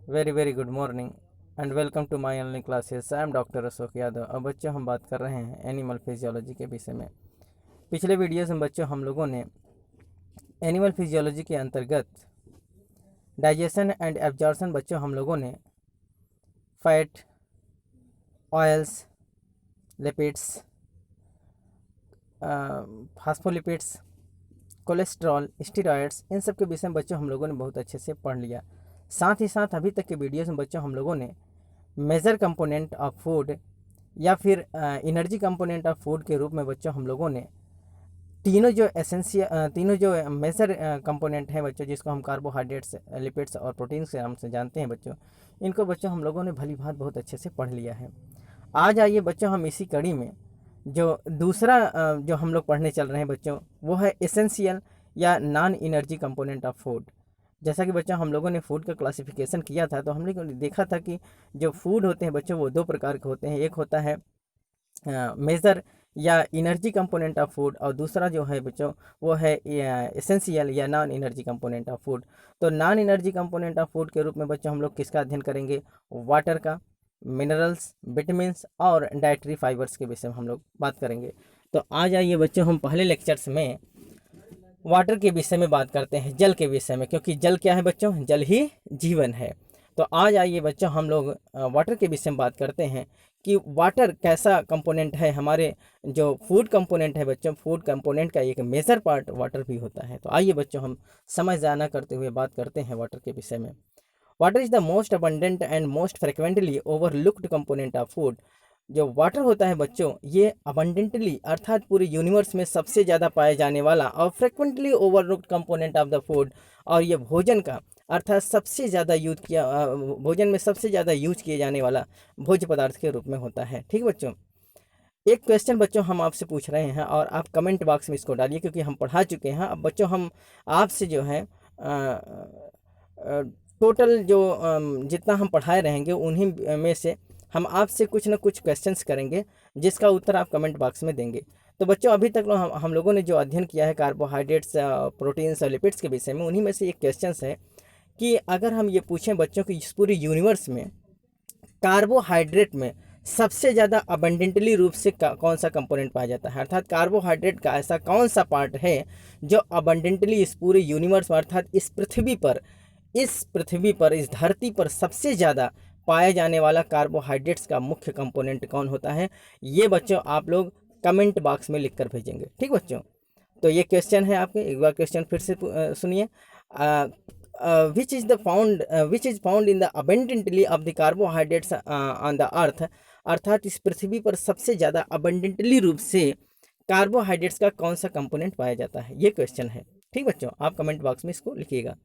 Very good morning and welcome to my online classes. I am doctor Ashok Yadav. अब बच्चों हम बात कर रहे हैं एनिमल फिजियोलॉजी के विषय में। पिछले वीडियोस में बच्चों हम लोगों ने एनिमल फिजियोलॉजी के अंतर्गत डाइजेशन एंड एब्जॉर्प्शन बच्चों हम लोगों ने fat, oils, lipids, phospholipids, cholesterol, steroids, इन सब के विषय में बच्चों हम लोगों ने बहुत अच्छे से पढ़ लिया। साथ ही साथ अभी तक के वीडियोस में बच्चों हम लोगों ने मेजर कंपोनेंट ऑफ फूड या फिर एनर्जी कंपोनेंट ऑफ फूड के रूप में बच्चों हम लोगों ने तीनों जो मेजर कंपोनेंट हैं बच्चों, जिसको हम कार्बोहाइड्रेट्स, लिपिड्स और प्रोटीन्स के नाम से जानते हैं बच्चों, इनको बच्चों हम लोगों ने भली भांत बहुत अच्छे से पढ़ लिया है। आज आइए बच्चों हम इसी कड़ी में जो दूसरा जो हम लोग पढ़ने चल रहे हैं बच्चों, वो है एसेंशियल या non energy component of food. जैसा कि बच्चों हम लोगों ने फूड का क्लासिफिकेशन किया था, तो हमने देखा था कि जो फूड होते हैं बच्चों वो दो प्रकार के होते हैं। एक होता है मेजर या एनर्जी कंपोनेंट ऑफ फूड, और दूसरा जो है बच्चों वो है एसेंशियल या non energy component of food. तो non energy component of food के रूप में बच्चों हम लोग किसका अध्ययन करेंगे? वाटर का, मिनरल्स, विटामिन्स और डाइटरी फाइबर्स के विषय में हम लोग बात करेंगे। तो आज आइए बच्चों हम पहले लेक्चर्स में वाटर के विषय में बात करते हैं, जल के विषय में, क्योंकि जल क्या है बच्चों? जल ही जीवन है। तो आज आइए बच्चों हम लोग वाटर के विषय में बात करते हैं कि वाटर कैसा कंपोनेंट है। हमारे जो फूड कंपोनेंट है बच्चों, फूड कंपोनेंट का एक मेजर पार्ट वाटर भी होता है। तो आइए बच्चों हम समझ जाना करते हुए बात करते हैं वाटर के विषय में। Water is the most abundant and most frequently overlooked component of food. जो वाटर होता है बच्चों, ये अबंडेंटली अर्थात पूरे यूनिवर्स में सबसे ज़्यादा पाए जाने वाला और frequently overlooked component of the food, और ये भोजन का अर्थात सबसे ज़्यादा यूज किया भोजन में सबसे ज़्यादा यूज किए जाने वाला भोज्य पदार्थ के रूप में होता है। ठीक बच्चों, एक क्वेश्चन बच्चों हम आपसे पूछ रहे हैं और आप कमेंट बॉक्स में इसको डालिए, क्योंकि हम पढ़ा चुके हैं। अब बच्चों हम आपसे जो है टोटल जो जितना हम पढ़ाए रहेंगे उन्हीं में से हम आपसे कुछ ना कुछ क्वेश्चंस करेंगे, जिसका उत्तर आप कमेंट बॉक्स में देंगे। तो बच्चों अभी तक हम लोगों ने जो अध्ययन किया है कार्बोहाइड्रेट्स, प्रोटीन्स और लिपिड्स के विषय में, उन्हीं में से एक क्वेश्चंस है कि अगर हम ये पूछें बच्चों कि इस पूरे यूनिवर्स में कार्बोहाइड्रेट में सबसे ज़्यादा अबंडेंटली रूप से कौन सा कंपोनेंट पाया जाता है, अर्थात कार्बोहाइड्रेट का ऐसा कौन सा पार्ट है जो अबंडेंटली इस पूरे यूनिवर्स में अर्थात इस पृथ्वी पर, इस धरती पर सबसे ज़्यादा पाया जाने वाला कार्बोहाइड्रेट्स का मुख्य कंपोनेंट कौन होता है? ये बच्चों आप लोग कमेंट बॉक्स में लिख कर भेजेंगे। ठीक बच्चों, तो ये क्वेश्चन है आपके, एक बार क्वेश्चन फिर से सुनिए। Which is found in the abundantly of the carbohydrates on the earth, अर्थात इस पृथ्वी पर सबसे ज़्यादा अबंडेंटली रूप से कार्बोहाइड्रेट्स का कौन सा कंपोनेंट पाया जाता है? ये क्वेश्चन है। ठीक बच्चों, आप कमेंट बॉक्स में इसको लिखिएगा।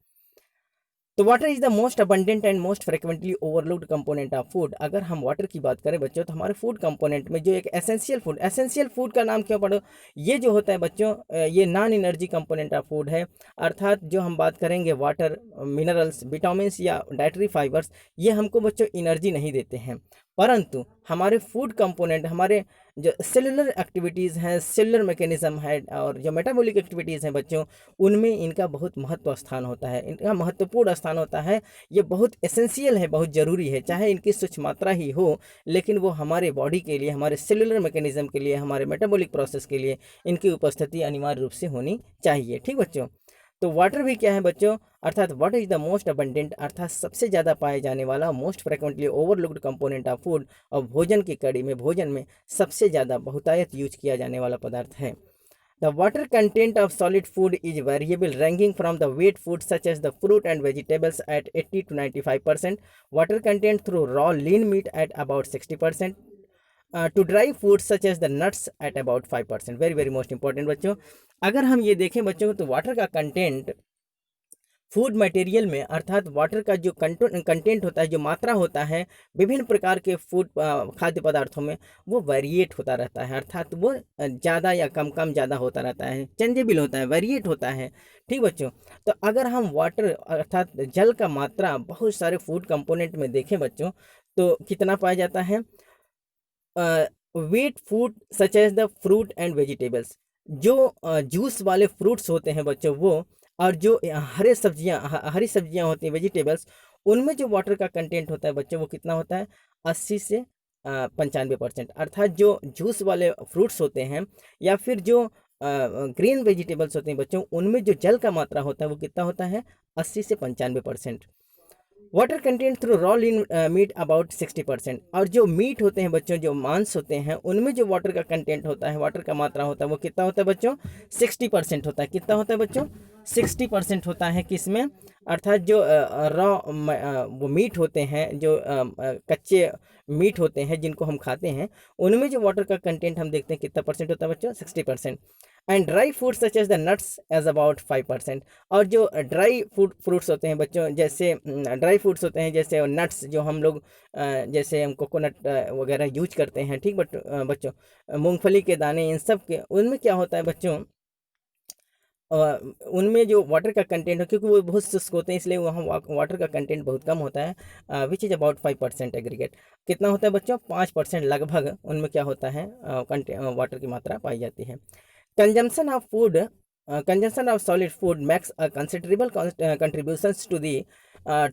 तो water is the most abundant and most frequently overlooked component of food. अगर हम वाटर की बात करें बच्चों, तो हमारे फूड कंपोनेंट में जो एक एसेंशियल फूड का नाम क्यों पढ़ो? ये जो होता है बच्चों, ये non energy component of food है, अर्थात जो हम बात करेंगे वाटर, मिनरल्स, विटामिन्स या डाइटरी फाइबर्स, ये हमको बच्चों एनर्जी नहीं देते हैं, परंतु हमारे फूड कंपोनेंट, हमारे जो सेलुलर एक्टिविटीज़ हैं, सेलुलर मैकेनिज्म है और जो मेटाबॉलिक एक्टिविटीज़ हैं बच्चों, उनमें इनका बहुत महत्व स्थान होता है, इनका महत्वपूर्ण स्थान होता है। ये बहुत एसेंशियल है, बहुत ज़रूरी है, चाहे इनकी सूक्ष्म मात्रा ही हो, लेकिन वो हमारे बॉडी के लिए, हमारे सेलुलर मैकेनिज्म के लिए, हमारे मेटाबॉलिक प्रोसेस के लिए इनकी उपस्थिति अनिवार्य रूप से होनी चाहिए। ठीक बच्चों, तो वाटर भी क्या है बच्चों, अर्थात water is the most abundant अर्थात सबसे ज़्यादा पाए जाने वाला, most frequently overlooked component of food, और भोजन की कड़ी में, भोजन में सबसे ज़्यादा बहुतायत यूज किया जाने वाला पदार्थ है। The water content of solid food is variable ranking from the wet food such as the fruit and vegetables at 80 to 95%, water content through raw lean meat at about 60%, to dry food such as the nuts at about 5%। Very most important बच्चों, अगर हम ये देखें बच्चों तो water का content food material में, अर्थात वाटर का जो कंटेंट होता है, जो मात्रा होता है विभिन्न प्रकार के फूड खाद्य पदार्थों में, वो वेरिएट होता रहता है, अर्थात वो ज़्यादा या कम ज़्यादा होता रहता है, चेंजेबल होता है, वेरिएट होता है। ठीक बच्चों, तो अगर हम वाटर अर्थात जल का मात्रा बहुत सारे फूड कंपोनेंट में देखें बच्चों, तो कितना पाया जाता है? Wet food such as the fruit and vegetables, जो जूस वाले फ्रूट्स होते हैं बच्चों वो, और जो हरी सब्जियां होती हैं वेजिटेबल्स, उनमें जो वाटर का कंटेंट होता है बच्चों वो कितना होता है 80 से 95%। अर्थात जो जूस वाले फ्रूट्स होते हैं या फिर जो ग्रीन वेजिटेबल्स होते हैं बच्चों, उनमें जो जल का मात्रा होता है वो कितना होता है 80 से 95%। Water content through raw lean meet about 60%। और जो मीट होते हैं बच्चों, जो मांस होते हैं, उनमें जो वाटर का कंटेंट होता है, वाटर का मात्रा होता है वो कितना होता है बच्चों 60% होता है। कितना होता है बच्चों 60% होता है किसमें, अर्थात जो रॉ वो मीट होते हैं, जो कच्चे मीट होते हैं जिनको हम खाते हैं, उनमें जो वाटर का कंटेंट हम देखते हैं कितना परसेंट होता है बच्चों 60%। And dry food such as the nuts as about 5%। और जो ड्राई फ्रूट्स होते हैं बच्चों, जैसे ड्राई फ्रूट्स होते हैं जैसे नट्स, जो हम लोग जैसे हम कोकोनट वगैरह यूज करते हैं, ठीक बच्चों, मूंगफली के दाने, इन सब के उनमें क्या होता है बच्चों, उनमें जो वाटर का कंटेंट हो, क्योंकि वो बहुत शुष्क होते हैं इसलिए वहाँ वाटर का कंटेंट बहुत कम होता है, विच इज़ अबाउट 5% एग्रीगेट। कितना होता है बच्चों 5% लगभग उनमें क्या होता है वाटर की मात्रा पाई जाती है। Consumption of food, consumption of solid food makes a considerable contributions to the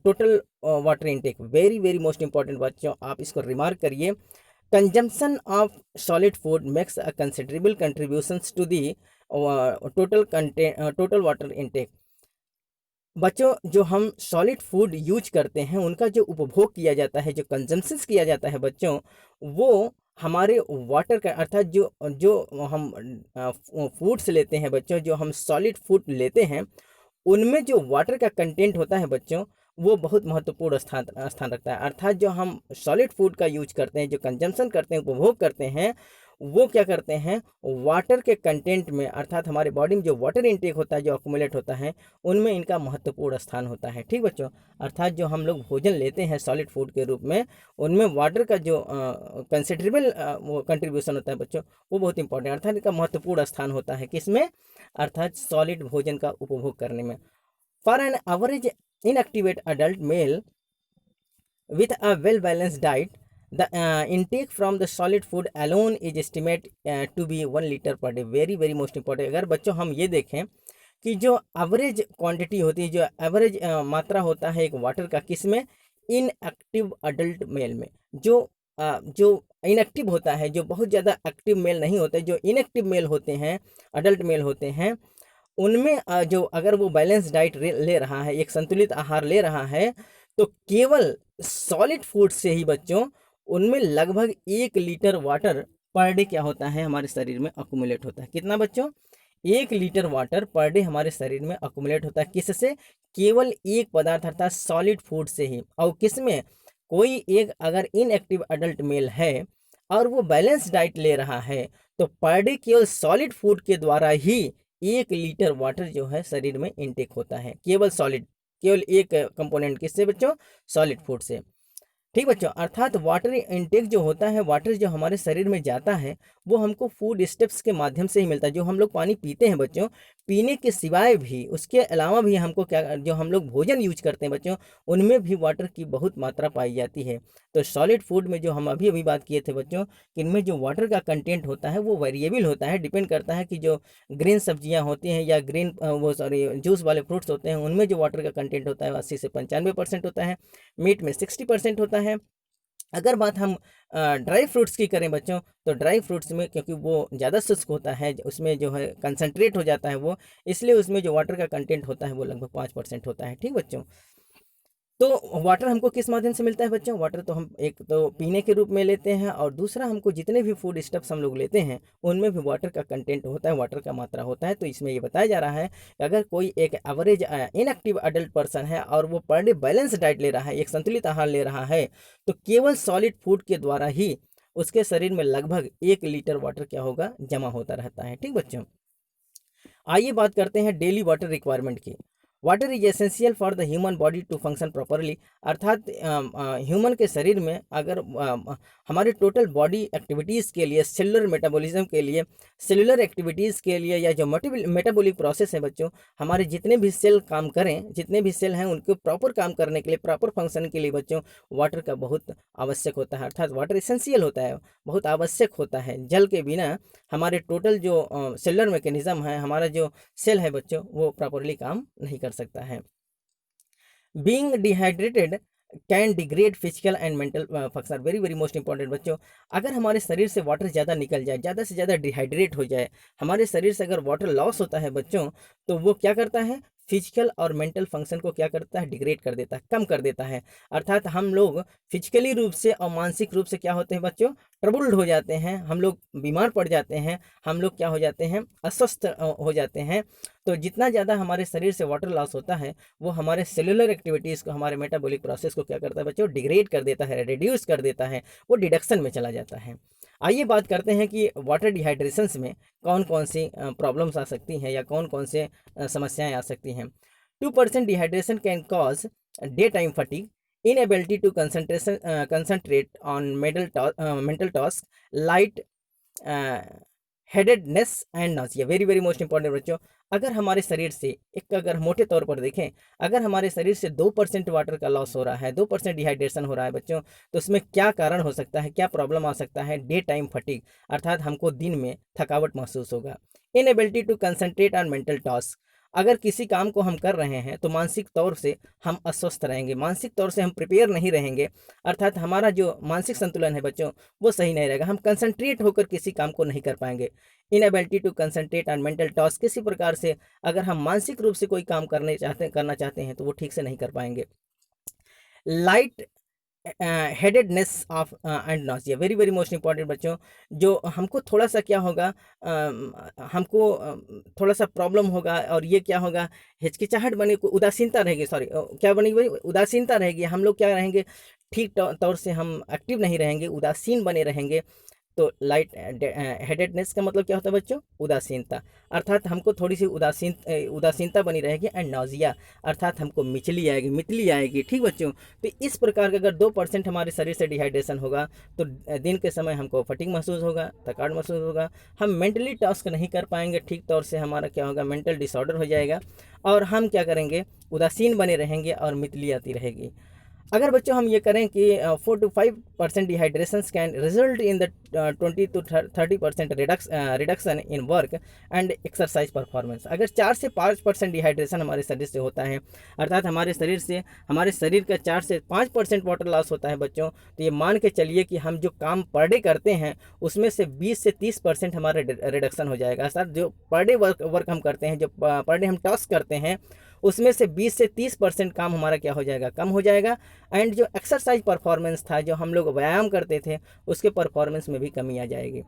total water intake। Very very most important बच्चों, आप इसको रिमार्क करिए। Consumption of solid food makes a considerable contributions to the total water intake. बच्चों, जो हम solid food use करते हैं उनका जो उपभोग किया जाता है, जो कंजम्पशन किया जाता है बच्चों, वो हमारे वाटर का, अर्थात जो जो हम फूड्स लेते हैं बच्चों, जो हम सॉलिड फूड लेते हैं, उनमें जो वाटर का कंटेंट होता है बच्चों, वो बहुत महत्वपूर्ण स्थान स्थान रखता है। अर्थात जो हम सॉलिड फूड का यूज करते हैं, जो कंजम्पशन करते हैं, उपभोग करते हैं, वो क्या करते हैं वाटर के कंटेंट में, अर्थात हमारे बॉडी में जो वाटर इंटेक होता है, जो अक्यूमुलेट होता है, उनमें इनका महत्वपूर्ण स्थान होता है। ठीक बच्चों, अर्थात जो हम लोग भोजन लेते हैं सॉलिड फूड के रूप में, उनमें वाटर का जो कंसिडरेबल वो कंट्रीब्यूशन होता है बच्चों, वो बहुत इंपॉर्टेंट, अर्थात इनका महत्वपूर्ण स्थान होता है किसमें, अर्थात सॉलिड भोजन का उपभोग करने में। For an average inactive adult male with a well balanced diet, the intake from the solid food alone is estimated to be 1 liter per day। Very very most important. अगर बच्चों हम ये देखें कि जो एवरेज क्वांटिटी होती है, जो एवरेज मात्रा होता है एक वाटर का, किसमें, इनएक्टिव अडल्ट मेल में, जो इनएक्टिव होता है, जो बहुत ज़्यादा एक्टिव मेल नहीं होते, जो इनएक्टिव मेल होते हैं, अडल्ट मेल होते हैं, उनमें जो अगर वो बैलेंस डाइट ले रहा है, एक संतुलित आहार ले रहा है, तो केवल सॉलिड फूड से ही बच्चों उनमें लगभग 1 लीटर वाटर पर डे क्या होता है हमारे शरीर में अकुमुलेट होता है। कितना बच्चों 1 लीटर वाटर पर डे हमारे शरीर में अकुमुलेट होता है। किससे, केवल एक पदार्थ अर्थात सॉलिड फूड से ही। और किसमें, कोई एक अगर इनएक्टिव अडल्ट मेल है और वो बैलेंस डाइट ले रहा है, तो पर डे केवल सॉलिड फूड के द्वारा ही 1 लीटर वाटर जो है शरीर में इनटेक होता है, केवल सॉलिड, केवल एक कंपोनेंट किससे बच्चों, सॉलिड फूड से। ठीक बच्चों, अर्थात वाटर इनटेक जो होता है, वाटर जो हमारे शरीर में जाता है, वो हमको फूड स्टेप्स के माध्यम से ही मिलता है। जो हम लोग पानी पीते हैं बच्चों, पीने के सिवाय भी, उसके अलावा भी हमको क्या, जो हम लोग भोजन यूज करते हैं बच्चों, उनमें भी वाटर की बहुत मात्रा पाई जाती है। तो सॉलिड फूड में जो हम अभी अभी बात किए थे बच्चों, कि इनमें जो वाटर का कंटेंट होता है वो वेरिएबल होता है, डिपेंड करता है कि जो ग्रीन सब्जियां होती हैं या ग्रीन वो सॉरी जूस वाले फ्रूट्स होते हैं, उनमें जो वाटर का कंटेंट होता है 80 से 95% होता है, मीट में 60% होता है। अगर बात हम ड्राई फ्रूट्स की करें बच्चों, तो ड्राई फ्रूट्स में क्योंकि वो ज़्यादा शुष्क होता है, उसमें जो है कंसनट्रेट हो जाता है वो, इसलिए उसमें जो वाटर का कंटेंट होता है वो लगभग 5% होता है। ठीक बच्चों, तो वाटर हमको किस माध्यम से मिलता है बच्चों, वाटर तो हम एक तो पीने के रूप में लेते हैं, और दूसरा हमको जितने भी फूड स्टफ्स हम लोग लेते हैं उनमें भी वाटर का कंटेंट होता है, वाटर का मात्रा होता है। तो इसमें ये बताया जा रहा है कि अगर कोई एक एवरेज इनएक्टिव अडल्ट पर्सन है और वो पर डे बैलेंस डाइट ले रहा है, एक संतुलित आहार ले रहा है, तो केवल सॉलिड फूड के द्वारा ही उसके शरीर में लगभग 1 लीटर वाटर क्या होगा, जमा होता रहता है। ठीक बच्चों, आइए बात करते हैं डेली वाटर रिक्वायरमेंट की। Water is essential for the human body to function properly. अर्थात ह्यूमन के शरीर में अगर हमारे टोटल बॉडी एक्टिविटीज़ के लिए, सेलुलर मेटाबॉलिज्म के लिए, सेलुलर एक्टिविटीज़ के लिए, या जो मेटाबॉलिक प्रोसेस है बच्चों, हमारे जितने भी सेल काम करें, जितने भी सेल हैं उनको प्रॉपर काम करने के लिए, प्रॉपर फंक्शन के लिए बच्चों वाटर का बहुत आवश्यक होता है। अर्थात वाटर एसेंशियल होता है, बहुत आवश्यक होता है। जल के बिना हमारे टोटल जो सेलुलर मैकेनिज्म है, हमारा जो सेल है बच्चों, वो प्रॉपरली काम नहीं कर सकता है। Being dehydrated can degrade physical and mental function. Very very most important बच्चों, अगर हमारे शरीर से वाटर ज़्यादा निकल जाए, ज़्यादा से ज़्यादा डिहाइड्रेट हो जाए, हमारे शरीर से अगर वाटर लॉस होता है बच्चों, तो वो क्या करता है, फिजिकल और मेंटल फंक्शन को क्या करता है, डिग्रेड कर देता है, कम कर देता है। अर्थात हम लोग फिजिकली रूप से और मानसिक रूप से क्या होते हैं बच्चों, ट्रबल्ड हो जाते हैं, हम लोग बीमार पड़ जाते हैं, हम लोग क्या हो जाते हैं, अस्वस्थ हो जाते हैं। तो जितना ज़्यादा हमारे शरीर से वाटर लॉस होता है, वो हमारे सेलुलर एक्टिविटीज़ को, हमारे मेटाबॉलिक प्रोसेस को क्या करता है बच्चों, डिग्रेड कर देता है, रिड्यूस कर देता है, वो डिडक्शन में चला जाता है। आइए बात करते हैं कि वाटर डिहाइड्रेशंस में कौन कौन सी प्रॉब्लम्स आ सकती हैं या कौन कौन से समस्याएं आ सकती हैं। 2% dehydration can cause day time fatigue, inability to concentrate on mental tasks, light headedness and Nazia. Very very most important बच्चों, अगर हमारे शरीर से एक, अगर मोटे तौर पर देखें, अगर हमारे शरीर से 2% वाटर का लॉस हो रहा है, 2% डिहाइड्रेशन हो रहा है बच्चों, तो उसमें क्या कारण हो सकता है, क्या प्रॉब्लम आ सकता है, डे टाइम फटीग, अर्थात हमको दिन में थकावट महसूस होगा। Inability to concentrate on mental task, अगर किसी काम को हम कर रहे हैं तो मानसिक तौर से हम अस्वस्थ रहेंगे, मानसिक तौर से हम प्रिपेयर नहीं रहेंगे, अर्थात हमारा जो मानसिक संतुलन है बच्चों, वो सही नहीं रहेगा, हम कंसंट्रेट होकर किसी काम को नहीं कर पाएंगे। Inability to concentrate on mental task, किसी प्रकार से अगर हम मानसिक रूप से कोई काम करना चाहते हैं तो वो ठीक से नहीं कर पाएंगे। Light headedness of and nausea, very very most important बच्चों, जो हमको थोड़ा सा क्या होगा, हमको थोड़ा सा प्रॉब्लम होगा, और ये क्या होगा, हिचकिचाहट बनी, उदासीनता रहेगी, सॉरी क्या बनी भाई, उदासीनता रहेगी, हम लोग क्या रहेंगे, ठीक तौर से हम एक्टिव नहीं रहेंगे, उदासीन बने रहेंगे। तो लाइट हेडेडनेस का मतलब क्या होता है बच्चों, उदासीनता, अर्थात हमको थोड़ी सी उदासीनता बनी रहेगी। एंड नाजिया, अर्थात हमको मितली आएगी। ठीक बच्चों, तो इस प्रकार का अगर 2% हमारे शरीर से डिहाइड्रेशन होगा तो दिन के समय हमको फटीग महसूस होगा, थकान महसूस होगा, हम मेंटली टास्क नहीं कर पाएंगे ठीक तौर से, हमारा क्या होगा, मेंटल डिसऑर्डर हो जाएगा, और हम क्या करेंगे, उदासीन बने रहेंगे और मितली आती रहेगी। अगर बच्चों हम ये करें कि 4 to 5% dehydration can result in the 20 to 30% reduction in work and exercise performance. अगर 4 से 5% डिहाइड्रेशन हमारे शरीर से होता है, अर्थात हमारे शरीर का 4 से 5% वाटर लॉस होता है बच्चों, तो ये मान के चलिए कि हम जो काम पर डे करते हैं उसमें से 20 से 30% हमारा रिडक्शन हो जाएगा। अर्थात जो पर डे वर्क हम करते हैं, जो पर डे हम टास्क करते हैं, उसमें से 20 से 30% काम हमारा क्या हो जाएगा, कम हो जाएगा। एंड जो एक्सरसाइज परफॉर्मेंस था, जो हम लोग व्यायाम करते थे, उसके परफॉर्मेंस में भी कमी आ जाएगी।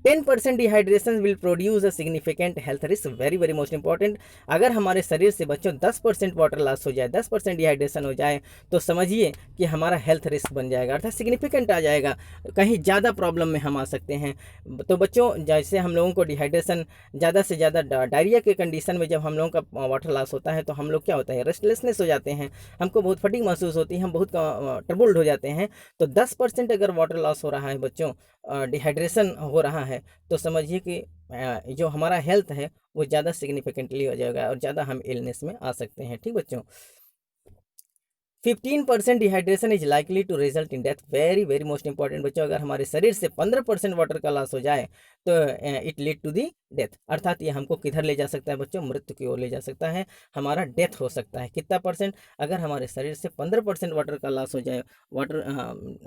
10% dehydration will produce a significant health risk. Very very most important, अगर हमारे शरीर से बच्चों 10% वाटर लॉस हो जाए, 10% डिहाइड्रेशन हो जाए, तो समझिए कि हमारा हेल्थ रिस्क बन जाएगा, अर्थात सिग्निफिकेंट आ जाएगा, कहीं ज़्यादा प्रॉब्लम में हम आ सकते हैं। तो बच्चों, जैसे हम लोगों को डिहाइड्रेशन ज़्यादा से ज़्यादा डायरिया के कंडीशन में जब हम लोगों का वाटर लॉस होता है, तो हम लोग क्या होता है, रेस्टलेसनेस हो जाते हैं, हमको बहुत फटीग महसूस होती है, हम बहुत ट्रबल्ड हो जाते हैं। तो 10% अगर वाटर लॉस हो रहा है बच्चों, डिहाइड्रेशन हो रहा है, तो समझिए कि जो हमारा हेल्थ है वो ज़्यादा सिग्निफिकेंटली हो जाएगा और ज़्यादा हम इलनेस में आ सकते हैं। ठीक बच्चों, 15% dehydration is likely to result in death. Very very most important बच्चों, अगर हमारे शरीर से 15% वाटर का लॉस हो जाए तो it lead to the death, अर्थात ये हमको किधर ले जा सकता है बच्चों, मृत्यु की ओर ले जा सकता है, हमारा डेथ हो सकता है। कितना परसेंट, अगर हमारे शरीर से 15% वाटर का लॉस हो जाए, वाटर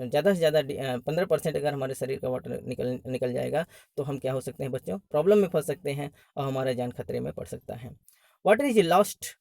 ज़्यादा से ज़्यादा 15% अगर हमारे शरीर का वाटर निकल जाएगा, तो हम क्या हो सकते हैं बच्चों, प्रॉब्लम में फंस सकते हैं और हमारा जान खतरे में पड़ सकता है। Water is lost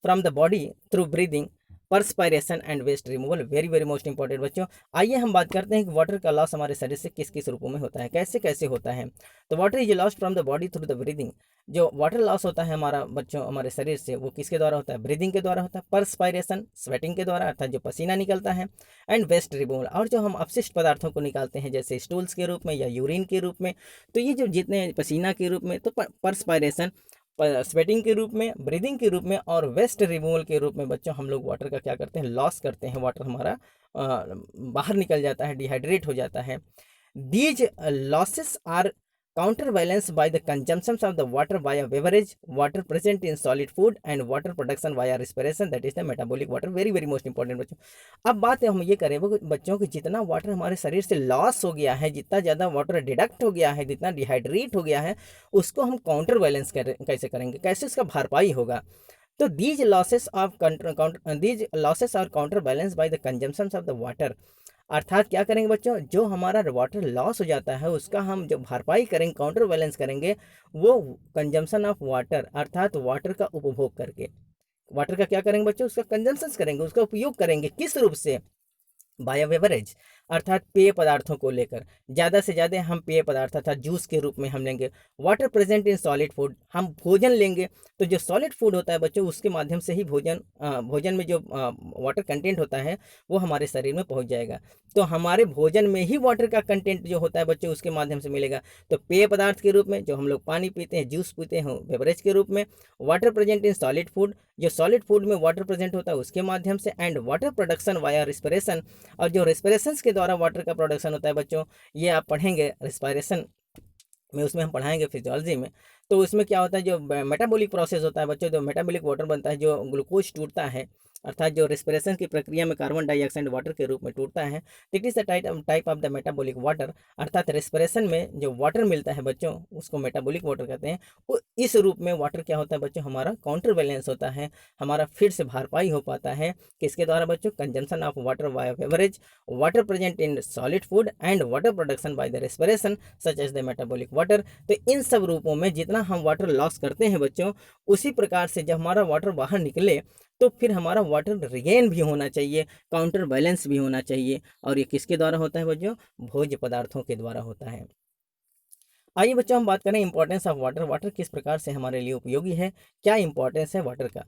from the body through breathing, perspiration and waste removal. Very very most important बच्चों, आइए हम बात करते हैं कि वाटर का लॉस हमारे शरीर से किस किस रूपों में होता है, कैसे कैसे होता है। तो water is lost from the body through the breathing, जो वाटर लॉस होता है हमारा बच्चों हमारे शरीर से, वो किसके द्वारा होता है, ब्रीदिंग के द्वारा होता है, परस्पायरेशन स्वेटिंग के द्वारा, अर्थात जो पसीना निकलता है, एंड वेस्ट रिमूवल, और जो हम अपशिष्ट पदार्थों को निकालते हैं जैसे स्टूल्स के रूप में या यूरिन के रूप में। तो ये जो जितने पसीना के रूप में, तो परस्पायरेशन स्वेटिंग के रूप में, ब्रीदिंग के रूप में, और वेस्ट रिमूवल के रूप में बच्चों हम लोग वाटर का क्या करते हैं, लॉस करते हैं, वाटर हमारा बाहर निकल जाता है, डिहाइड्रेट हो जाता है। These losses are counterbalance by the consumption of the water via beverage, water present in solid food, and water production via respiration, that is the metabolic water. very very most important बच्चों, अब बात है हम ये करें बच्चों कि जितना वाटर हमारे शरीर से लॉस हो गया है, जितना ज़्यादा वाटर डिडक्ट हो गया है, जितना डिहाइड्रेट हो गया है, उसको हम काउंटर बैलेंस कैसे करेंगे, कैसे उसका भरपाई होगा। तो these losses are counterbalance by the consumption of the water. अर्थात क्या करेंगे बच्चों, जो हमारा वाटर लॉस हो जाता है उसका हम जो भरपाई करेंगे, काउंटर बैलेंस करेंगे, वो कंजम्पशन ऑफ वाटर अर्थात वाटर का उपभोग करके। वाटर का क्या करेंगे बच्चों, उसका कंजम्पशन करेंगे, उसका उपयोग करेंगे। किस रूप से? बाय बेवरेज अर्थात पेय पदार्थों को लेकर। ज़्यादा से ज़्यादा हम पेय पदार्थ अर्थात जूस के रूप में हम लेंगे। Water present in solid food, हम भोजन लेंगे तो जो सॉलिड फूड होता है बच्चों उसके माध्यम से ही भोजन में जो वाटर कंटेंट होता है वो हमारे शरीर में पहुंच जाएगा। तो हमारे भोजन में ही वाटर का कंटेंट जो होता है बच्चों उसके माध्यम से मिलेगा। तो पेय पदार्थ के रूप में जो हम लोग पानी पीते हैं, जूस पीते हैं, बेवरेज के रूप में। Water present in solid food, जो सॉलिड फूड में वाटर प्रेजेंट होता है उसके माध्यम से। And water production via respiration, और जो रेस्पिरेशन के द्वारा वाटर का प्रोडक्शन होता है बच्चों, ये आप पढ़ेंगे रेस्पिरेशन में, उसमें हम पढ़ाएंगे फिजियोलॉजी में। तो उसमें क्या होता है, जो मेटाबॉलिक प्रोसेस होता है बच्चों, जो मेटाबॉलिक वाटर बनता है, जो ग्लूकोज टूटता है अर्थात जो रेस्पिरेशन की प्रक्रिया में कार्बन डाइऑक्साइड वाटर के रूप में टूटता है, it is the type of the metabolic water. अर्थात रेस्पिरेशन में जो वाटर मिलता है बच्चों उसको मेटाबॉलिक वाटर कहते हैं। वो इस रूप में वाटर क्या होता है बच्चों, हमारा काउंटर बैलेंस होता है, हमारा फिर से भरपाई हो पाता है। किसके द्वारा बच्चों? Consumption of water by beverage, water present in solid food and water production by the respiration such as the metabolic water. तो इन सब रूपों में जितना हम वाटर लॉस करते हैं बच्चों, उसी प्रकार से जब हमारा वाटर बाहर निकले तो फिर हमारा वाटर रिगेन भी होना चाहिए, काउंटर बैलेंस भी होना चाहिए। और ये किसके द्वारा होता है बच्चों? भोज्य पदार्थों के द्वारा होता है। आइए बच्चों हम बात करें इंपॉर्टेंस ऑफ वाटर। वाटर किस प्रकार से हमारे लिए उपयोगी है, क्या इंपॉर्टेंस है वाटर का।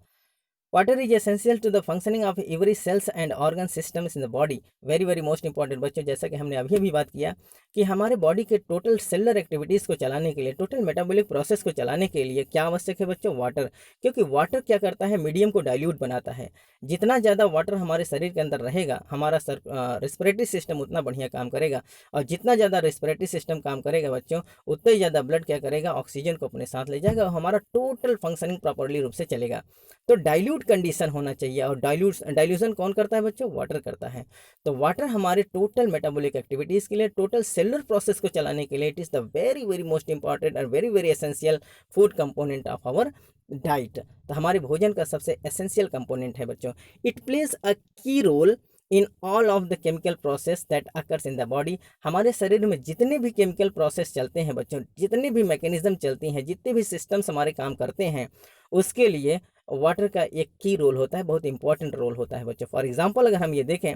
Water is essential to the functioning of every cells and organ systems in the body. Very very most important बच्चों, जैसा कि हमने अभी बात किया कि हमारे बॉडी के टोटल सेलुलर एक्टिविटीज़ को चलाने के लिए, टोटल मेटाबॉलिक प्रोसेस को चलाने के लिए क्या आवश्यक है बच्चों? वाटर। क्योंकि वाटर क्या करता है, मीडियम को डाइल्यूट बनाता है। जितना ज़्यादा वाटर हमारे शरीर के अंदर रहेगा, हमारा रेस्पिरेटरी सिस्टम उतना बढ़िया काम करेगा। और जितना ज़्यादा रेस्पिरेटरी सिस्टम काम करेगा बच्चों, उतना ही ज़्यादा ब्लड क्या करेगा, ऑक्सीजन को अपने साथ ले जाएगा और हमारा टोटल फंक्शनिंग प्रॉपरली रूप से चलेगा। तो डाइल्यूट कंडीशन होना चाहिए। और डाइल्यूशन कौन करता है बच्चों? वाटर करता है। तो वाटर हमारे टोटल मेटाबॉलिक एक्टिविटीज़ के लिए, टोटल सेलुलर प्रोसेस को चलाने के लिए it is the very very most important और very very essential food component of our diet. तो हमारे भोजन का सबसे एसेंशियल कंपोनेंट है बच्चों। It plays a key role in all of the chemical process that occurs in the body. हमारे शरीर में जितने भी केमिकल प्रोसेस चलते हैं बच्चों, जितने भी मैकेनिज्म चलती हैं, जितने भी सिस्टम्स हमारे काम करते हैं, उसके लिए वाटर का एक की रोल होता है, बहुत इंपॉर्टेंट रोल होता है बच्चों। फॉर एग्जांपल अगर हम ये देखें,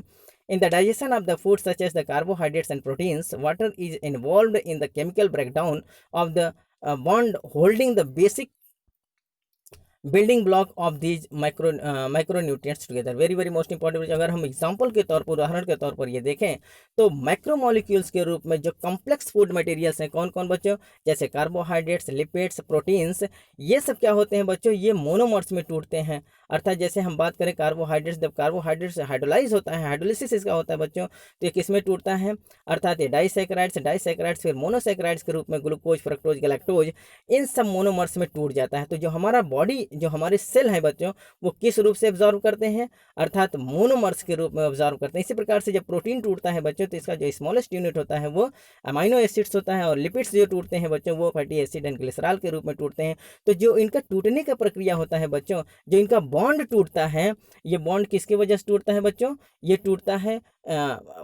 in the digestion of the food such as the carbohydrates and proteins, water is involved in the chemical breakdown of the bond holding the basic building block of these micronutrients together. Very very most important. अगर हम example के तौर पर, उदाहरण के तौर पर ये देखें तो माइक्रोमोलिक्यूल्स के रूप में जो कॉम्प्लेक्स फूड मटेरियल्स हैं, कौन कौन बच्चों? जैसे कार्बोहाइड्रेट्स, लिपिड्स, प्रोटीन्स, ये सब क्या होते हैं बच्चों? ये मोनोमर्स में टूटते हैं। अर्थात जैसे हम बात करें कार्बोहाइड्रेट्स, जब कार्बोहाइड्रेट्स हाइड्रोलाइज होता है, हाइड्रोलिसिस इसका होता है बच्चों, तो ये किस में टूटता है? अर्थात ये डाइसैकेराइड्स फिर मोनोसैकेराइड्स के रूप में ग्लूकोज, फ्रक्टोज, गैलेक्टोज, इन सब मोनोमर्स में टूट जाता है। तो जो हमारा बॉडी, जो हमारे सेल हैं बच्चों, वो किस रूप से एब्जॉर्व करते हैं? अर्थात मोनोमर्स के रूप में एब्जॉर्व करते हैं। इसी प्रकार से जब प्रोटीन टूटता है बच्चों, तो इसका जो स्मॉलेस्ट यूनिट होता है वो अमाइनो एसिड्स होता है। और लिपिड्स जो टूटते हैं बच्चों, वो फैटी एसिड एंड ग्लिसरॉल के रूप में टूटते हैं। तो जो इनका टूटने का प्रक्रिया होता है बच्चों, जो इनका बॉन्ड टूटता है, ये बॉन्ड किसकी वजह से टूटता है बच्चों? ये टूटता है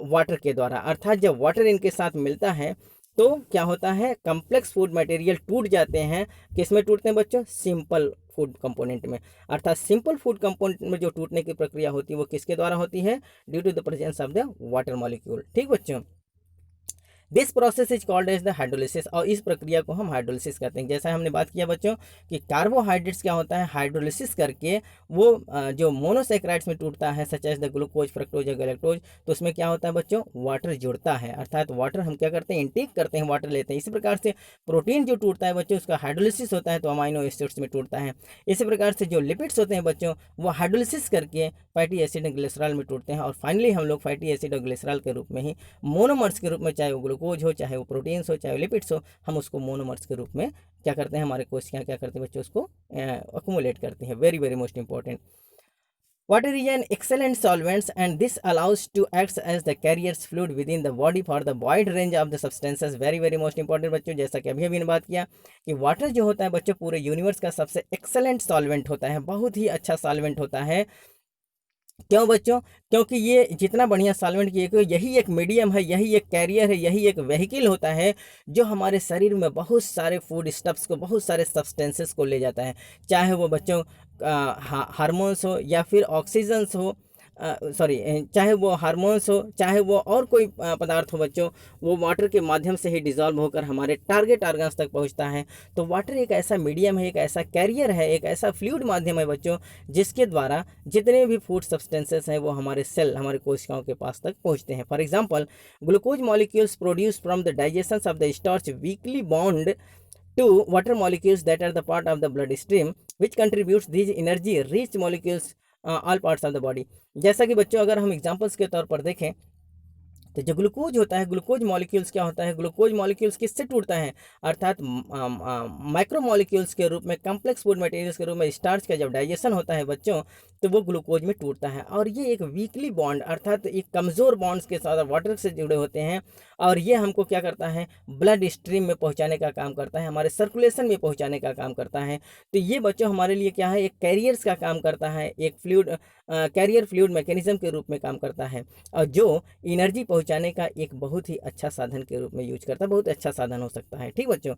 वाटर के द्वारा। अर्थात जब वाटर इनके साथ मिलता है तो क्या होता है? कॉम्प्लेक्स फूड मटेरियल टूट जाते हैं। किस में टूटते हैं बच्चों? सिंपल फूड कंपोनेंट में। अर्थात सिंपल फूड कंपोनेंट में जो टूटने की प्रक्रिया होती है वो किसके द्वारा होती है? Due to the presence of the water molecule. ठीक बच्चों, this process is called as the hydrolysis. और इस प्रक्रिया को हम हाइड्रोलिसिस कहते हैं। जैसा हमने बात किया बच्चों कि कार्बोहाइड्रेट्स क्या होता है, हाइड्रोलिसिस करके वो जो मोनोसैकेराइड्स में टूटता है, such as the glucose, fructose या गैलेक्टोज, तो उसमें क्या होता है बच्चों? वाटर जुड़ता है। अर्थात वाटर हम क्या करते हैं? इंटेक करते हैं, वाटर लेते हैं। इसी प्रकार से प्रोटीन जो टूटता है बच्चों, उसका हाइड्रोलिसिस होता है तो अमाइनो एसिड्स में टूटता है। इसी प्रकार से जो लिपिड्स होते हैं बच्चों, वो हाइड्रोलिसिस करके फैटी एसिड एंड ग्लिसरॉल में टूटते हैं। और फाइनली हम लोग फैटी एसिड और ग्लिसरॉल के रूप में ही मोनोमर्स के रूप में, चाहे वो ग्लूकोज हो, चाहे वो प्रोटीन्स हो, चाहे वो लिपिड्स हो, हम उसको मोनोमर्स के रूप में क्या करते हैं? हमारे कोशिकाएं क्या करते हैं बच्चों? उसको अक्यूमुलेट करते हैं। Very very most important. Water is an excellent solvent and this allows to act as the carrier's fluid within the body for the wide range of the substances. Very very most important बच्चों, जैसा कि अभी अभी ने बात किया कि water जो होता है बच्चों पूरे यूनिवर्स का सबसे एक्सेलेंट सॉल्वेंट होता है, बहुत ही अच्छा सॉल्वेंट होता है। क्यों बच्चों? क्योंकि ये जितना बढ़िया सॉल्वेंट की यही एक मीडियम है, यही एक कैरियर है, यही एक व्हीकल होता है जो हमारे शरीर में बहुत सारे फूड स्टफ्स को, बहुत सारे सब्सटेंसेस को ले जाता है। चाहे वो बच्चों हार्मोन्स हो या फिर ऑक्सीजन्स हो, सॉरी, चाहे वो हार्मोन्स हो, चाहे वो और कोई पदार्थ हो बच्चों, वो वाटर के माध्यम से ही डिज़ोल्व होकर हमारे टारगेट ऑर्गन्स तक पहुंचता है। तो वाटर एक ऐसा मीडियम है, एक ऐसा कैरियर है, एक ऐसा फ्लूइड माध्यम है बच्चों, जिसके द्वारा जितने भी फूड सब्सटेंसेस हैं वो हमारे सेल, हमारे कोशिकाओं के पास तक पहुंचते हैं। For example, glucose molecules produce from the digestion of the starch weekly bond to water molecules that are the part of the blood stream which contributes these energy rich molecules all parts of the body। जैसा कि बच्चों अगर हम examples के तौर पर देखें तो जो ग्लूकोज होता है, ग्लूकोज मॉलिक्यूल्स क्या होता है, ग्लूकोज मॉलिक्यूल्स किससे टूटता है, अर्थात माइक्रो मॉलिक्यूल्स के रूप में, कम्प्लेक्स फूड मटेरियल्स के रूप में स्टार्च का जब डाइजेशन होता है बच्चों तो वो ग्लूकोज में टूटता है। और ये एक वीकली बॉन्ड अर्थात एक कमज़ोर बॉन्ड्स के साथ वाटर से जुड़े होते हैं और ये हमको क्या करता है, ब्लड स्ट्रीम में पहुँचाने का काम करता है, हमारे सर्कुलेशन में पहुँचाने का काम करता है। तो ये बच्चों हमारे लिए क्या है, एक कैरियर्स का काम करता है, एक फ्लूइड कैरियर फ्लूइड मैकेनिज्म के रूप में काम करता है और जो एनर्जी पहुंचाने का एक बहुत ही अच्छा साधन के रूप में यूज करता है, बहुत अच्छा साधन हो सकता है। ठीक बच्चों,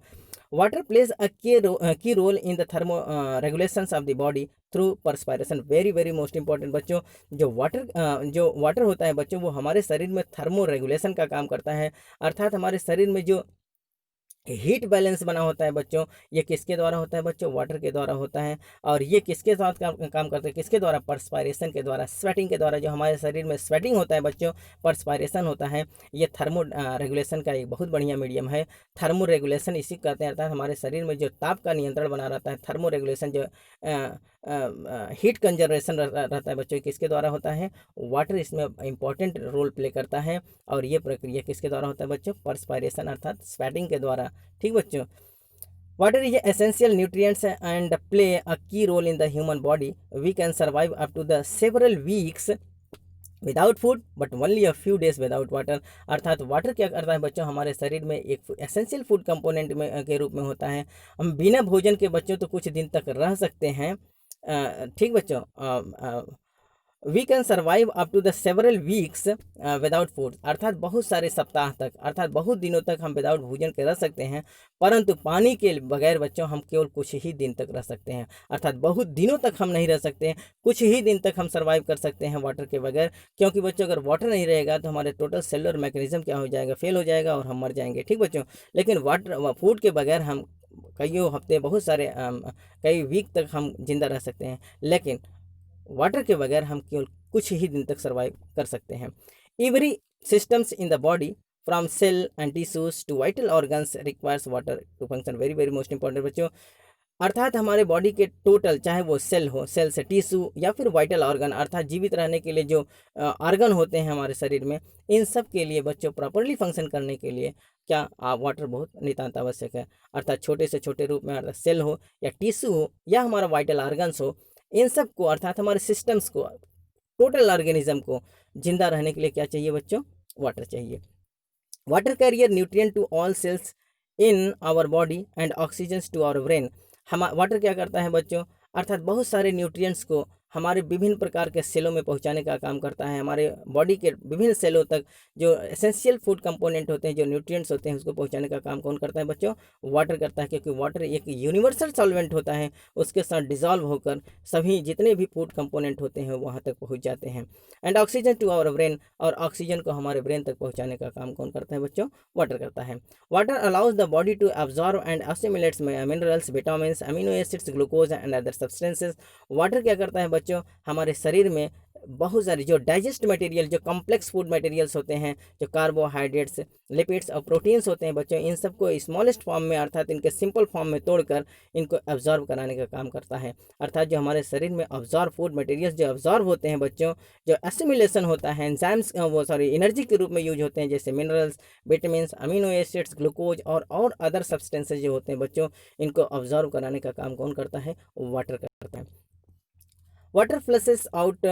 water plays a key role in the thermoregulations of the body through perspiration. Very very most important बच्चों, जो वाटर होता है बच्चों वो हमारे शरीर में थर्मो रेगुलेशन का काम करता है, अर्थात हमारे शरीर में जो हीट बैलेंस बना होता है बच्चों, ये किसके द्वारा होता है बच्चों, वाटर के द्वारा होता है। और ये किसके साथ काम करते हैं, किसके द्वारा, परस्पायरेशन के द्वारा, स्वेटिंग के द्वारा। जो हमारे शरीर में स्वेटिंग होता है बच्चों, परस्पायरेशन होता है, ये थर्मो रेगुलेशन का एक बहुत बढ़िया मीडियम है। थर्मो रेगुलेशन इसी कहते हैं, अर्थात हमारे शरीर में जो ताप का नियंत्रण बना रहता है, थर्मो रेगुलेशन जो हीट कंजर्वेशन रहता है बच्चों, किसके द्वारा होता है, वाटर इसमें इंपॉर्टेंट रोल प्ले करता है। और ये प्रक्रिया किसके द्वारा होता है बच्चों, परस्पायरेशन अर्थात स्वेटिंग के द्वारा। ठीक बच्चों, water is essential nutrients and play a key role in the human body। We can survive up to the several weeks without food but only a few days without water. अर्थात water क्या करता है बच्चों, हमारे शरीर में एक essential food component में के रूप में होता है। हम बिना भोजन के बच्चों तो कुछ दिन तक रह सकते हैं। ठीक बच्चों, we can survive up to the several weeks without food, अर्थात बहुत सारे सप्ताह तक, अर्थात बहुत दिनों तक हम विदाउट भोजन के रह सकते हैं। परंतु पानी के बगैर बच्चों हम केवल कुछ ही दिन तक रह सकते हैं, अर्थात बहुत दिनों तक हम नहीं रह सकते हैं, कुछ ही दिन तक हम सर्वाइव कर सकते हैं वाटर के बगैर। क्योंकि बच्चों अगर वाटर नहीं रहेगा तो हमारे टोटल सेलुलर मैकेनिज्म क्या हो जाएगा, फेल हो जाएगा और हम मर जाएंगे। ठीक बच्चों, लेकिन वाटर फूड के बगैर हम कईयों हफ्ते, बहुत सारे कई वीक तक हम जिंदा रह सकते हैं, लेकिन वाटर के बगैर हम केवल कुछ ही दिन तक सर्वाइव कर सकते हैं। Every systems in the body from cell and tissues to vital organs requires water to function. Very very most important बच्चों, अर्थात हमारे बॉडी के टोटल, चाहे वो सेल हो, सेल से टिश्यू या फिर वाइटल ऑर्गन, अर्थात जीवित रहने के लिए जो ऑर्गन होते हैं हमारे शरीर में, इन सब के लिए बच्चों प्रॉपरली फंक्शन करने के लिए क्या वाटर बहुत नितांत आवश्यक है। अर्थात छोटे से छोटे रूप में, अर्थात सेल हो या टिश्यू हो या हमारा वाइटल ऑर्गन्स हो, इन सब को, अर्थात हमारे सिस्टम्स को, टोटल ऑर्गेनिज्म को जिंदा रहने के लिए क्या चाहिए बच्चों, वाटर चाहिए। Water carrier nutrient to all cells in our body and oxygen to our brain. हम वाटर क्या करता है बच्चों, अर्थात बहुत सारे न्यूट्रिएंट्स को हमारे विभिन्न प्रकार के सेलों में पहुंचाने का काम करता है, हमारे बॉडी के विभिन्न सेलों तक जो एसेंशियल फूड कंपोनेंट होते हैं, जो न्यूट्रिएंट्स होते हैं, उसको पहुंचाने का काम कौन करता है बच्चों, वाटर करता है। क्योंकि वाटर एक यूनिवर्सल सॉल्वेंट होता है, उसके साथ डिजॉल्व होकर सभी जितने भी फूड कंपोनेंट होते हैं वहाँ तक पहुँच जाते हैं। And oxygen to our brain, और ऑक्सीजन को हमारे ब्रेन तक पहुँचाने का काम कौन करता है बच्चों, वाटर करता है। Water allows the body to absorb and assimilates minerals, vitamins, amino acids, glucose and other substances. Water क्या करता है बच्चों, हमारे शरीर में बहुत सारे जो डाइजेस्ट मटेरियल, जो कॉम्प्लेक्स फूड मटेरियल्स होते हैं, जो कार्बोहाइड्रेट्स, लिपिड्स और प्रोटीन्स होते हैं बच्चों, इन सबको स्मॉलेस्ट फॉर्म में, अर्थात इनके सिंपल फॉर्म में तोड़कर इनको एब्जॉर्ब कराने का काम करता है। अर्थात जो हमारे शरीर में ऑब्जॉर्ब फूड मटेरियल्स जो ऑब्जॉर्ब होते हैं बच्चों, जो एसिमिलेशन होता है, एंजाइम्स एनर्जी के रूप में यूज होते हैं, जैसे minerals, vitamin, amino acids, glucose और अदर सब्सटेंसेज जो होते हैं बच्चों, इनको ऑब्जॉर्व कराने का काम कौन करता है, वाटर करता है। Water flushes out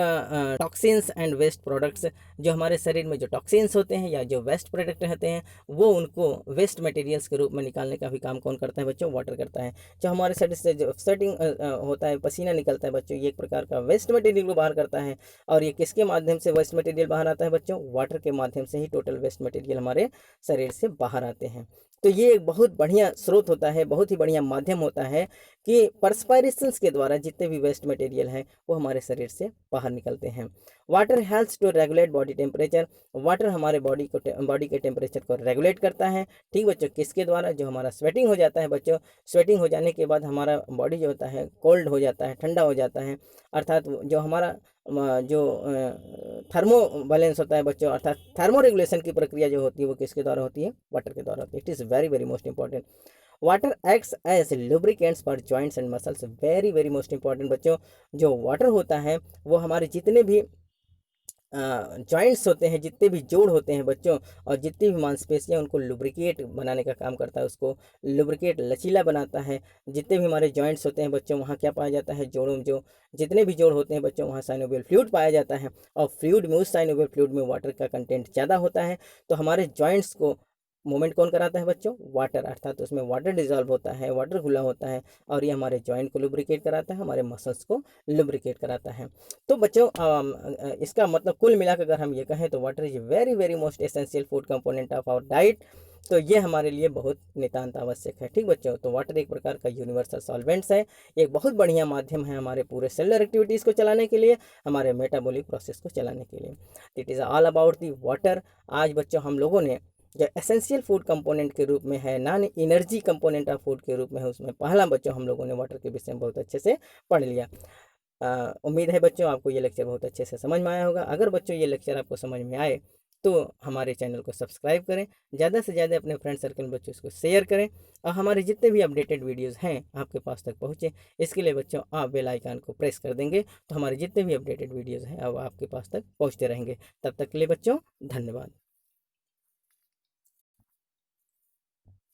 toxins and waste products. जो हमारे शरीर में जो टॉक्सिन्स होते हैं या जो वेस्ट प्रोडक्ट रहते हैं, वो उनको वेस्ट मटेरियल्स के रूप में निकालने का भी काम कौन करता है बच्चों? वाटर करता है। जो हमारे शरीर से जो स्वेटिंग होता है, पसीना निकलता है बच्चों, ये एक प्रकार का वेस्ट मटेरियल को बाहर करता है। और ये किसके माध्यम से वेस्ट मटेरियल बाहर आता है बच्चों? वाटर के माध्यम से ही टोटल वेस्ट मटेरियल हमारे शरीर से बाहर आते हैं। तो ये एक बहुत बढ़िया स्रोत होता है, बहुत ही बढ़िया माध्यम होता है कि परस्पायरेशंस के द्वारा जितने भी वेस्ट मटेरियल हैं वो हमारे शरीर से बाहर निकलते हैं। Water helps to regulate body temperature. Water हमारे बॉडी के टेम्परेचर को रेगुलेट करता है। ठीक बच्चों, किसके द्वारा? जो हमारा स्वेटिंग हो जाता है बच्चों, स्वेटिंग हो जाने के बाद हमारा बॉडी जो होता है कोल्ड हो जाता है, ठंडा हो जाता है। अर्थात जो हमारा जो थर्मो बैलेंस होता है बच्चों, अर्थात थर्मो रेगुलेशन की प्रक्रिया जो होती है वो किसके द्वारा होती है? वाटर के द्वारा होती है। It is very very most important. Water acts as lubricants for joints and muscles. Very very most important बच्चों, जो वाटर होता है वो हमारे जितने भी जॉइंट्स होते हैं, जितने भी जोड़ होते हैं बच्चों, और जितनी भी मांसपेशियाँ, उनको लुब्रिकेट बनाने का काम करता है, उसको लुब्रिकेट लचीला बनाता है। जितने भी हमारे जॉइंट्स होते हैं बच्चों, वहाँ क्या पाया जाता है? जोड़ों में जो जितने भी जोड़ होते हैं बच्चों, वहाँ साइनोवियल फ्लूइड पाया जाता है। और फ्लूइड में, उस साइनोवियल फ्लूइड में वाटर का कंटेंट ज़्यादा होता है। तो हमारे जॉइंट्स को मूवमेंट कौन कराता है बच्चों? वाटर। अर्थात उसमें वाटर डिजॉल्व होता है, वाटर घुला होता है, और ये हमारे जॉइंट को लुब्रिकेट कराता है, हमारे मसल्स को लुब्रिकेट कराता है। तो बच्चों इसका मतलब कुल मिलाकर अगर हम ये कहें तो water is very very most essential food component of our diet. तो ये हमारे लिए बहुत नितांत आवश्यक है। ठीक बच्चों, तो वाटर एक प्रकार का यूनिवर्सल सॉल्वेंट्स है, एक बहुत बढ़िया माध्यम है हमारे पूरे सेलुलर एक्टिविटीज़ को चलाने के लिए, हमारे मेटाबॉलिक प्रोसेस को चलाने के लिए। It is all about the water. आज बच्चों हम लोगों ने जो एसेंशियल फूड कंपोनेंट के रूप में है, non energy component of food के रूप में है, उसमें पहला बच्चों हम लोगों ने वाटर के विषय में बहुत अच्छे से पढ़ लिया। उम्मीद है बच्चों आपको ये लेक्चर बहुत अच्छे से समझ में आया होगा। अगर बच्चों ये लेक्चर आपको समझ में आए तो हमारे चैनल को सब्सक्राइब करें, ज़्यादा से ज़्यादा अपने फ्रेंड सर्कल में बच्चों इसको शेयर करें, और हमारे जितने भी अपडेटेड वीडियोस हैं आपके पास तक पहुँचे, इसके लिए बच्चों आप बेल आइकन को प्रेस कर देंगे तो हमारे जितने भी अपडेटेड वीडियोज़ हैं अब आपके पास तक पहुँचते रहेंगे। तब तक के लिए बच्चों धन्यवाद।